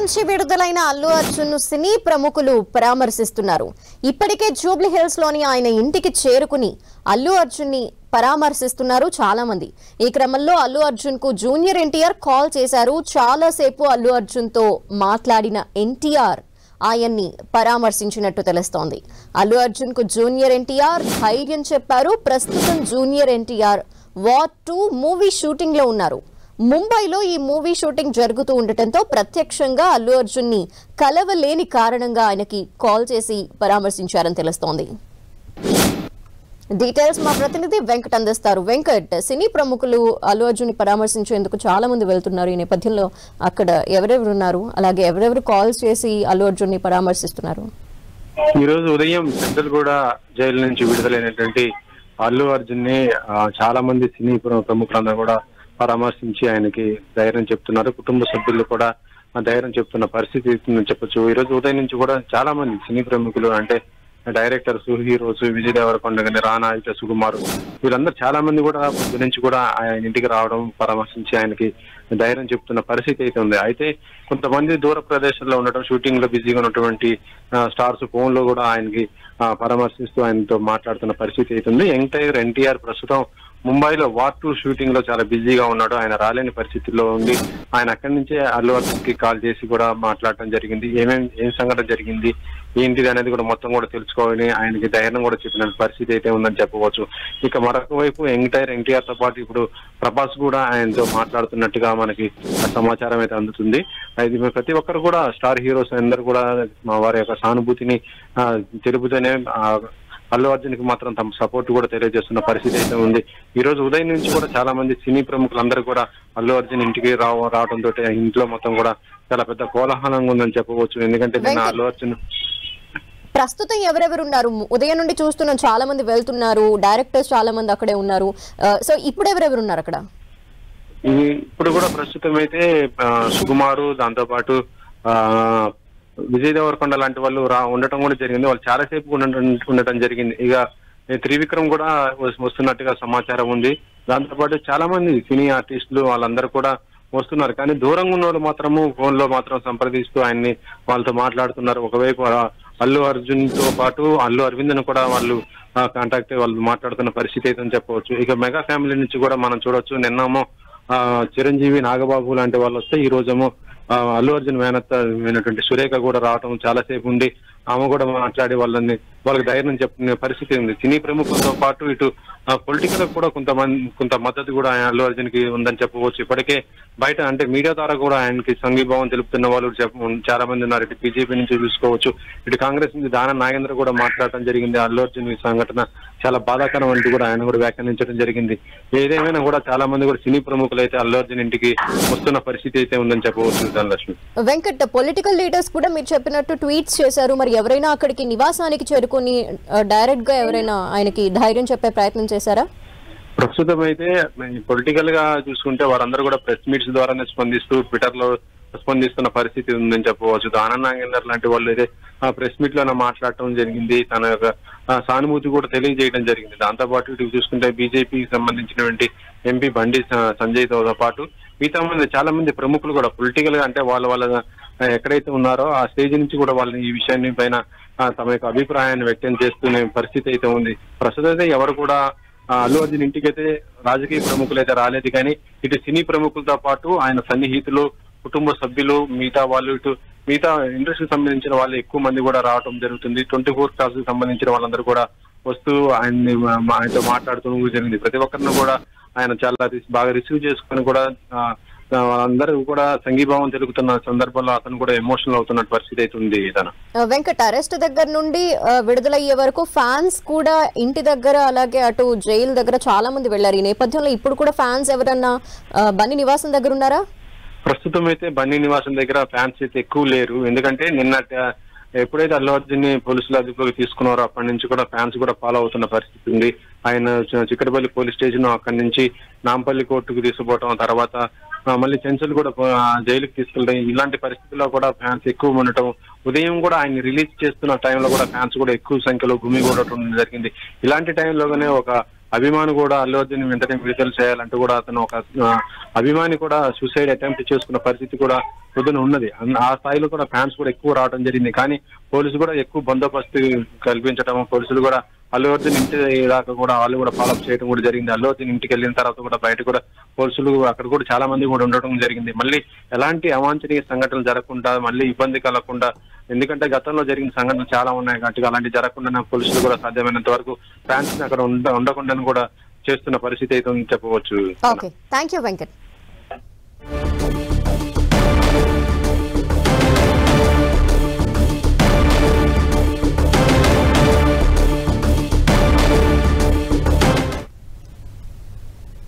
నుంచి విడుదలైన అల్లు అర్జున్ ను సినీ ప్రముఖులు పరామర్శిస్తున్నారు. ఇప్పటికే జూబ్లీ హిల్స్ లోని ఆయన ఇంటికి చేరుకుని అల్లు అర్జున్ ని పరామర్శిస్తున్నారు చాలా మంది. ఈ క్రమంలో అల్లు అర్జున్ కు జూనియర్ ఎన్టీఆర్ కాల్ చేశారు. చాలా సేపు అల్లు అర్జున్ తో మాట్లాడిన ఎన్టీఆర్ ఆయన్ని పరామర్శించినట్టు తెలుస్తోంది. అల్లు అర్జున్ కు జూనియర్ ఎన్టీఆర్ ధైర్యం చెప్పారు. ప్రస్తుతం junior NTR war 2 movie shooting లో ఉన్నారు. ముంబైలో ఈ మూవీ షూటింగ్ జరుగుతూ ఉండటంతో ప్రత్యక్షంగా అల్లు అర్జున్ ని కలవలేని కారణంగా ఆయనకి కాల్ చేసి పరామర్శించారని తెలుస్తోంది. డీటెయిల్స్ మా ప్రతినిధి వెంకట్ అందిస్తారు. వెంకట్, సినీ ప్రముఖులు అల్లు అర్జున్ ని పరామర్శించేందుకు చాలా మంది వెళ్తున్నారు. ఈ నేపథ్యంలో అక్కడ ఎవరెవరు ఉన్నారు, అలాగే ఎవరెవరు కాల్స్ చేసి అల్లు అర్జున్ ని పరామర్శిస్తున్నారు? ఈ రోజు ఉదయం సెంట్రల్గూడ జైలు నుంచి విడుదలైనటువంటి అల్లు అర్జున్ ని చాలా మంది సినీ ప్రముఖులందరూ కూడా పరామర్శించి ఆయనకి ధైర్యం చెప్తున్నారు. కుటుంబ సభ్యులు కూడా ధైర్యం చెప్తున్న పరిస్థితి చెప్పొచ్చు. ఈ రోజు ఉదయం నుంచి కూడా చాలా మంది సినీ ప్రముఖులు అంటే డైరెక్టర్స్, హీరోస్, విజయ్ దేవరకొండ గాని, రానా, సుకుమార్ వీళ్ళందరూ చాలా మంది కూడా పొద్దు నుంచి కూడా ఆయన ఇంటికి రావడం, పరామర్శించి ఆయనకి ధైర్యం చెప్తున్న పరిస్థితి అయితే ఉంది. అయితే కొంతమంది దూర ప్రదేశాల్లో ఉండటం, షూటింగ్ లో బిజీగా ఉన్నటువంటి స్టార్స్ ఫోన్ లో కూడా ఆయనకి పరామర్శిస్తూ ఆయనతో మాట్లాడుతున్న పరిస్థితి అయితే ఉంది. ఎన్టీఆర్ ప్రస్తుతం ముంబైలో వార్ 2 షూటింగ్ లో చాలా బిజీగా ఉన్నాడు. ఆయన రాలేని పరిస్థితుల్లో ఉండి ఆయన అక్కడి నుంచే అల్లు అర్జున్ కి కాల్ చేసి కూడా మాట్లాడటం జరిగింది. ఏం సంఘటన జరిగింది, ఏంటిది అనేది కూడా మొత్తం కూడా తెలుసుకోవాలని ఆయనకి ధైర్యం కూడా చెప్పిన పరిస్థితి అయితే ఉందని చెప్పవచ్చు. ఇక మరొక వైపు ఎన్టీఆర్ తో పాటు ఇప్పుడు ప్రభాస్ కూడా ఆయనతో మాట్లాడుతున్నట్టుగా మనకి సమాచారం అయితే అందుతుంది. అయితే ప్రతి ఒక్కరు కూడా స్టార్ హీరోస్ అందరూ కూడా వారి యొక్క సానుభూతిని తెలుపుతూనే అల్లు అర్జున్ కి మాత్రం తమ సపోర్ట్ కూడా తెలియజేస్తున్న పరిస్థితి అయితే ఉంది. ఈ రోజు ఉదయం నుంచి కూడా చాలా మంది సినీ ప్రముఖులందరూ కూడా అల్లు అర్జున్ ఇంటికి రావడంతో ఇంట్లో మొత్తం కూడా చాలా పెద్ద కోలాహలంగా ఉందని చెప్పవచ్చు. ఎందుకంటే నిన్న అల్లు అర్జున్ ప్రస్తుతం ఎవరెవరు ఉన్నారు? ఉదయం నుండి చూస్తున్నాం చాలా మంది వెళ్తున్నారు, డైరెక్టర్స్ చాలా మంది అక్కడే ఉన్నారు. సో ఇప్పుడు ఎవరెవరు ఉన్నారు అక్కడ? ఇప్పుడు కూడా ప్రస్తుతం అయితే సుకుమారు, దాంతో పాటు విజయ్ దేవరకొండ లాంటి వాళ్ళు ఉండటం కూడా జరిగింది. వాళ్ళు చాలాసేపు ఉండటం జరిగింది. ఇక త్రివిక్రమ్ కూడా వస్తున్నట్టుగా సమాచారం ఉంది. దాంతో పాటు చాలా మంది సినీ ఆర్టిస్టులు వాళ్ళందరూ కూడా వస్తున్నారు. కానీ దూరంగా ఉన్న వాళ్ళు మాత్రము ఫోన్ లో మాత్రం సంప్రదిస్తూ ఆయన్ని వాళ్ళతో మాట్లాడుతున్నారు. ఒకవైపు అల్లు అర్జున్ తో పాటు అల్లు అరవింద్ ను కూడా వాళ్ళు కాంటాక్ట్ వాళ్ళు మాట్లాడుతున్న పరిస్థితి అయితే చెప్పవచ్చు. ఇక మెగా ఫ్యామిలీ నుంచి కూడా మనం చూడొచ్చు. నిన్నేమో చిరంజీవి, నాగబాబు లాంటి వాళ్ళు వస్తే ఈ రోజేమో అల్లు అర్జున్ అయినటువంటి సురేఖ కూడా రావటం, చాలాసేపు ఉండి ఆమె కూడా మాట్లాడి వాళ్ళకి ధైర్యం చెప్పిన పరిస్థితి ఉంది. సినీ ప్రముఖులతో పాటు ఇటు పొలిటికల్ కూడా కొంత మద్దతు కూడా అల్లు అర్జున్ కి ఉందని చెప్పవచ్చు. ఇప్పటికే బయట అంటే మీడియా ద్వారా కూడా ఆయనకి సంఘీభావం తెలుపుతున్న వాళ్ళు చాలా మంది ఉన్నారు. ఇటు బీజేపీ నుంచి చూసుకోవచ్చు, ఇటు కాంగ్రెస్ నుంచి దానం నాగేంద్ర కూడా మాట్లాడటం జరిగింది. అల్లు అర్జున్ ఈ సంఘటన చాలా బాధాకరం అంటూ కూడా ఆయన కూడా వ్యాఖ్యానించడం జరిగింది. ఏదేమైనా కూడా చాలా మంది కూడా సినీ ప్రముఖులు అయితే అల్లు అర్జున్ ఇంటికి వస్తున్న పరిస్థితి అయితే ఉందని చెప్పవచ్చు. ధనలక్ష్మి, వెంకట్, పొలిటికల్ లీడర్స్ కూడా మీరు చెప్పినట్టు ట్వీట్స్ చేశారు. మరి ఎవరైనా అక్కడికి నివాసానికి చేరుకొని డైరెక్ట్ గా ఎవరైనా ఆయనకి ధైర్యం చెప్పే ప్రయత్నం చేశారా? ప్రస్తుతం అయితే పొలిటికల్ గా చూసుకుంటే వారందరూ కూడా ప్రెస్ మీట్స్ ద్వారానే స్పందిస్తూ ట్విట్టర్ లో స్పందిస్తున్న పరిస్థితి ఉందని చెప్పవచ్చు. దానం నాగేందర్ లాంటి వాళ్ళు అయితే ప్రెస్ మీట్ లోనే మాట్లాడటం జరిగింది. తన యొక్క సానుభూతి కూడా తెలియజేయడం జరిగింది. దాంతో పాటు ఇటు చూసుకుంటే బీజేపీకి సంబంధించినటువంటి ఎంపీ బండి సంజయ్ తో పాటు మిగతా మంది చాలా మంది ప్రముఖులు కూడా పొలిటికల్ గా అంటే వాళ్ళ ఎక్కడైతే ఉన్నారో ఆ స్టేజ్ నుంచి కూడా వాళ్ళని ఈ విషయాన్ని పైన తమ యొక్క అభిప్రాయాన్ని వ్యక్తం చేస్తున్న పరిస్థితి అయితే ఉంది. ప్రస్తుతం అయితే ఎవరు కూడా అల్లు అర్జున్ ఇంటికి అయితే రాజకీయ ప్రముఖులు అయితే రాలేదు. కానీ ఇటు సినీ ప్రముఖులతో పాటు ఆయన సన్నిహితులు, కుటుంబ సభ్యులు, మిగతా ఇండస్ట్రీకి సంబంధించిన వాళ్ళు ఎక్కువ మంది కూడా రావడం జరుగుతుంది. 24 క్లాస్ కి సంబంధించిన వాళ్ళందరూ కూడా వస్తూ ఆయనతో మాట్లాడుతూ జరిగింది. ప్రతి ఒక్కరిని కూడా ఆయన చాలా బాగా రిసీవ్ చేసుకుని కూడా అందరూ కూడా సంఘీభావం తెలుపుతున్న సందర్భంలో అతను కూడా ఎమోషనల్ అవుతున్న పరిస్థితి అయితే ఉంది. వెంకట్, అరెస్ట్ దగ్గర నుండి విడుదలయ్యే వరకు ఫ్యాన్స్ కూడా ఇంటి దగ్గర అలాగే అటు జైలు దగ్గర చాలా మంది వెళ్లారు. ఈ నేపథ్యంలో ఇప్పుడు కూడా ఫ్యాన్స్ ఎవరన్నా బన్నీ నివాసం దగ్గర ఉన్నారా? ప్రస్తుతం అయితే బన్నీ నివాసం దగ్గర ఫ్యాన్స్ అయితే ఎక్కువ లేరు. ఎందుకంటే నిన్న ఎప్పుడైతే అల్లు అర్జున్ ని పోలీసులు అదుపులోకి తీసుకున్నారో అప్పటి నుంచి కూడా ఫ్యాన్స్ కూడా ఫాలో అవుతున్న పరిస్థితి ఉంది. ఆయన చిక్కడపల్లి పోలీస్ స్టేషన్ అక్కడి నుంచి నాంపల్లి కోర్టుకు తీసుకుపోవటం, తర్వాత మళ్ళీ చెంచల్ కూడా జైలుకి తీసుకెళ్ళడం, ఇలాంటి పరిస్థితుల్లో కూడా ఫ్యాన్స్ ఎక్కువ ఉండటం, ఉదయం కూడా ఆయన రిలీజ్ చేస్తున్న టైంలో కూడా ఫ్యాన్స్ కూడా ఎక్కువ సంఖ్యలో గుమిగూడటం జరిగింది. ఇలాంటి టైంలోనే ఒక అభిమాని కూడా అల్లు అర్జున్ వెంటనే విడుదల చేయాలంటూ కూడా అతను ఒక అభిమాని కూడా సూసైడ్ అటెంప్ట్ చేసుకున్న పరిస్థితి కూడా పొద్దున ఉన్నది. ఆ స్థాయిలో కూడా ఫ్యాన్స్ కూడా ఎక్కువ రావడం జరిగింది. కానీ పోలీసులు కూడా ఎక్కువ బందోబస్తు కల్పించడం, పోలీసులు కూడా అల్లు అర్జున్ ఇంటి దాకా కూడా వాళ్ళు కూడా ఫాలోఅప్ చేయడం కూడా జరిగింది. అల్లు అర్జున్ ఇంటికి వెళ్ళిన తర్వాత కూడా బయట కూడా పోలీసులు అక్కడ కూడా చాలా మంది కూడా ఉండడం జరిగింది. మళ్ళీ ఎలాంటి అవాంఛనీయ సంఘటనలు జరగకుండా, మళ్ళీ ఇబ్బంది కలగకుండా, ఎందుకంటే గతంలో జరిగిన సంఘటనలు చాలా ఉన్నాయి కాబట్టి అలాంటి జరగకుండా పోలీసులు కూడా సాధ్యమైనంత వరకు ఫ్యాన్స్ అక్కడ ఉండకుండా కూడా చేస్తున్న పరిస్థితి అయితే చెప్పవచ్చు. Okay, thank you Venkat.